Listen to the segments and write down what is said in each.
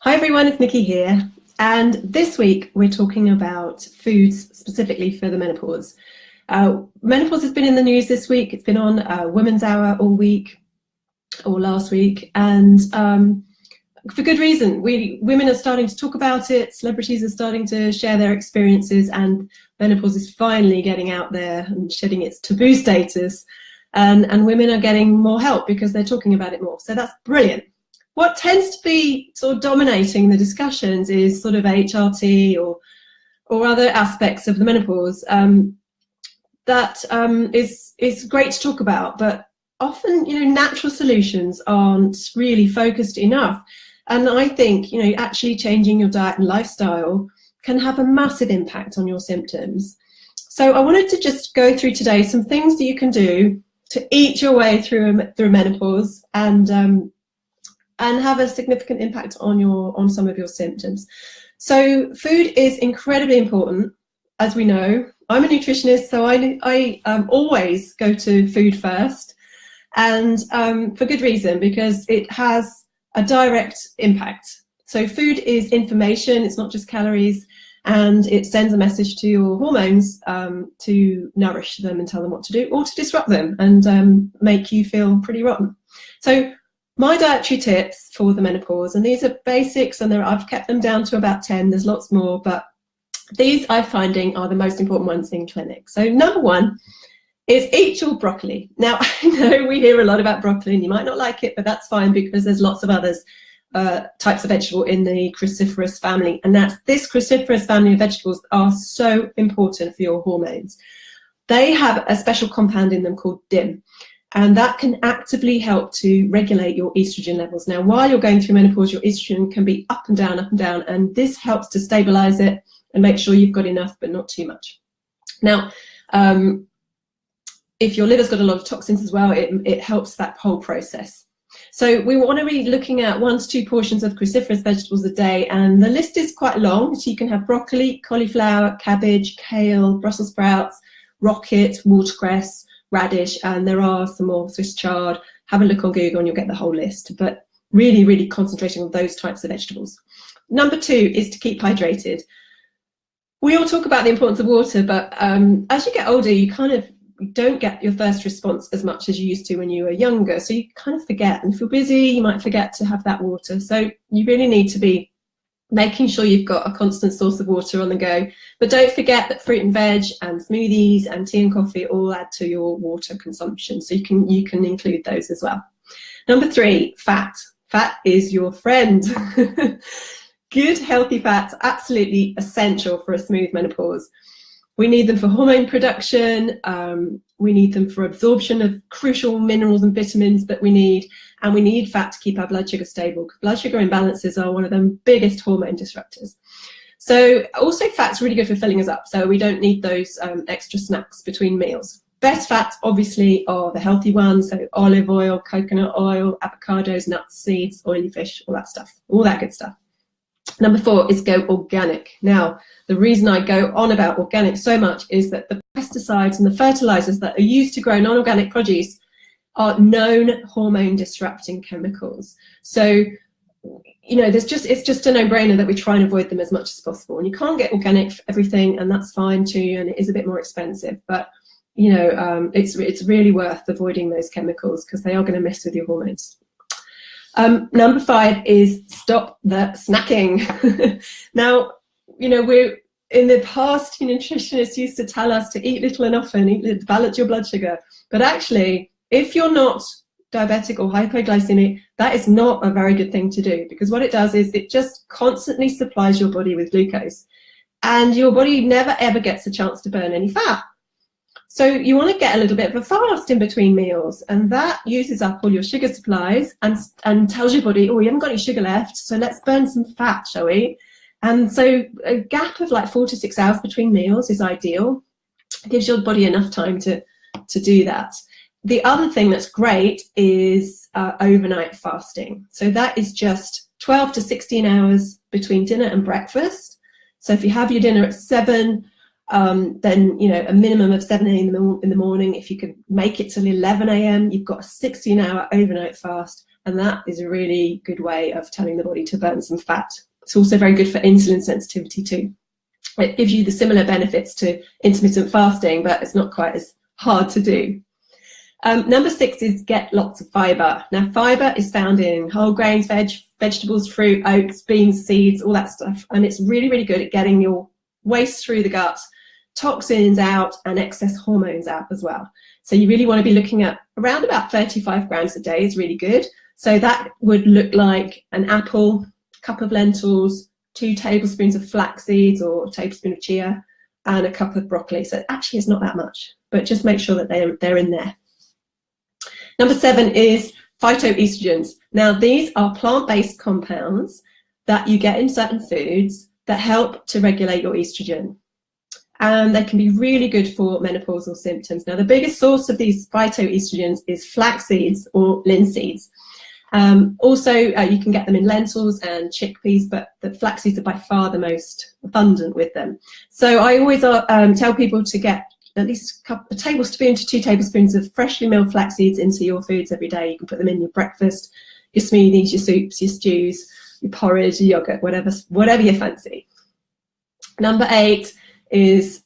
Hi everyone, it's Nikki here, and this week we're talking about foods specifically for the menopause. Menopause has been in the news this week. It's been on Women's Hour all week, or last week, and for good reason. Women are starting to talk about it, celebrities are starting to share their experiences, and menopause is finally getting out there and shedding its taboo status, and women are getting more help because they're talking about it more, so that's brilliant. What tends to be sort of dominating the discussions is sort of HRT or other aspects of the menopause. That is great to talk about, but often, natural solutions aren't really focused enough. And I think, actually changing your diet and lifestyle can have a massive impact on your symptoms. So I wanted to just go through today some things that you can do to eat your way through menopause and have a significant impact on some of your symptoms. So food is incredibly important, as we know. I'm a nutritionist, so I always go to food first, and for good reason, because it has a direct impact. So food is information, it's not just calories, and it sends a message to your hormones to nourish them and tell them what to do, or to disrupt them and make you feel pretty rotten. So my dietary tips for the menopause, and these are basics, and I've kept them down to about 10, there's lots more, but these I'm finding are the most important ones in clinic. So number one is eat your broccoli. Now, I know we hear a lot about broccoli, and you might not like it, but that's fine because there's lots of others types of vegetable in the cruciferous family, and this cruciferous family of vegetables are so important for your hormones. They have a special compound in them called DIM, and that can actively help to regulate your estrogen levels. Now, while you're going through menopause, your estrogen can be up and down, and this helps to stabilize it and make sure you've got enough, but not too much. Now, if your liver's got a lot of toxins as well, it helps that whole process. So we want to be looking at 1 to 2 portions of cruciferous vegetables a day, and the list is quite long. So you can have broccoli, cauliflower, cabbage, kale, Brussels sprouts, rocket, watercress, radish, and there are some more, Swiss chard. Have a look on Google and you'll get the whole list, but really concentrating on those types of vegetables. Number 2 is to keep hydrated. We all talk about the importance of water, but as you get older, you kind of don't get your first response as much as you used to when you were younger, so you kind of forget, and if you're busy you might forget to have that water. So you really need to be making sure you've got a constant source of water on the go. But don't forget that fruit and veg and smoothies and tea and coffee all add to your water consumption, so you can include those as well. Number 3, fat. Fat is your friend. Good healthy fats, absolutely essential for a smooth menopause. We need them for hormone production, we need them for absorption of crucial minerals and vitamins that we need, and we need fat to keep our blood sugar stable, because blood sugar imbalances are one of the biggest hormone disruptors. So also fat's really good for filling us up, so we don't need those extra snacks between meals. Best fats obviously are the healthy ones, so olive oil, coconut oil, avocados, nuts, seeds, oily fish, all that stuff, all that good stuff. Number 4 is go organic. Now, the reason I go on about organic so much is that the pesticides and the fertilizers that are used to grow non-organic produce are known hormone disrupting chemicals. So, it's just a no-brainer that we try and avoid them as much as possible. And you can't get organic for everything, and that's fine too, and it is a bit more expensive, but it's really worth avoiding those chemicals because they are going to mess with your hormones. Number 5 is stop the snacking. Now, we're in the past, nutritionists used to tell us to eat little and often, balance your blood sugar. But actually, if you're not diabetic or hypoglycemic, that is not a very good thing to do, because what it does is it just constantly supplies your body with glucose, and your body never ever gets a chance to burn any fat. So you want to get a little bit of a fast in between meals, and that uses up all your sugar supplies and tells your body, oh, you haven't got any sugar left, so let's burn some fat, shall we? And so a gap of like 4 to 6 hours between meals is ideal. It gives your body enough time to do that. The other thing that's great is overnight fasting. So that is just 12 to 16 hours between dinner and breakfast. So if you have your dinner at 7, then a minimum of 7 a.m. in the morning. If you could make it till 11 a.m., you've got a 16-hour overnight fast, and that is a really good way of telling the body to burn some fat. It's also very good for insulin sensitivity too. It gives you the similar benefits to intermittent fasting, but it's not quite as hard to do. Number 6 is get lots of fibre. Now, fibre is found in whole grains, vegetables, fruit, oats, beans, seeds, all that stuff. And it's really, really good at getting your waste through the gut, toxins out, and excess hormones out as well. So you really want to be looking at around about 35 grams a day is really good. So that would look like an apple, a cup of lentils, 2 tablespoons of flax seeds or a tablespoon of chia, and a cup of broccoli. So actually it's not that much, but just make sure that they're in there. Number 7 is phytoestrogens. Now, these are plant-based compounds that you get in certain foods that help to regulate your estrogen. And they can be really good for menopausal symptoms. Now, the biggest source of these phytoestrogens is flax seeds or linseeds. Also, you can get them in lentils and chickpeas, but the flax seeds are by far the most abundant with them. So I always tell people to get at least a tablespoon to 2 tablespoons of freshly milled flax seeds into your foods every day. You can put them in your breakfast, your smoothies, your soups, your stews, your porridge, your yogurt, whatever you fancy. Number 8 is,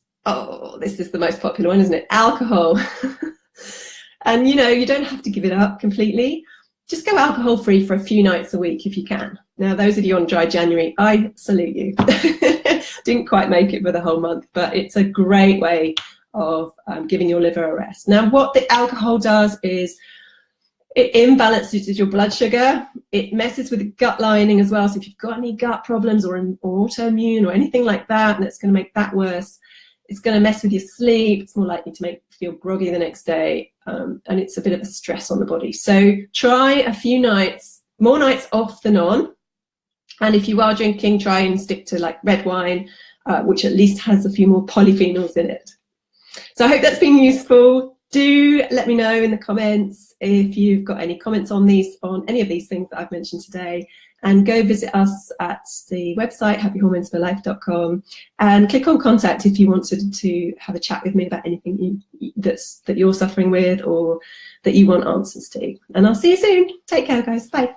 this is the most popular one, isn't it? Alcohol. And you don't have to give it up completely. Just go alcohol free for a few nights a week if you can. Now, those of you on dry January, I salute you. Didn't quite make it for the whole month, but it's a great way of giving your liver a rest. Now, what the alcohol does is it imbalances your blood sugar. It messes with the gut lining as well. So if you've got any gut problems or autoimmune or anything like that, and it's going to make that worse, it's going to mess with your sleep. It's more likely to make you feel groggy the next day, and it's a bit of a stress on the body. So try a few nights, more nights off than on. And if you are drinking, try and stick to like red wine, which at least has a few more polyphenols in it. So I hope that's been useful. Do let me know in the comments if you've got any comments on any of these things that I've mentioned today. And go visit us at the website, happyhormonesforlife.com, and click on contact if you wanted to have a chat with me about anything that you're suffering with or that you want answers to. And I'll see you soon. Take care, guys. Bye.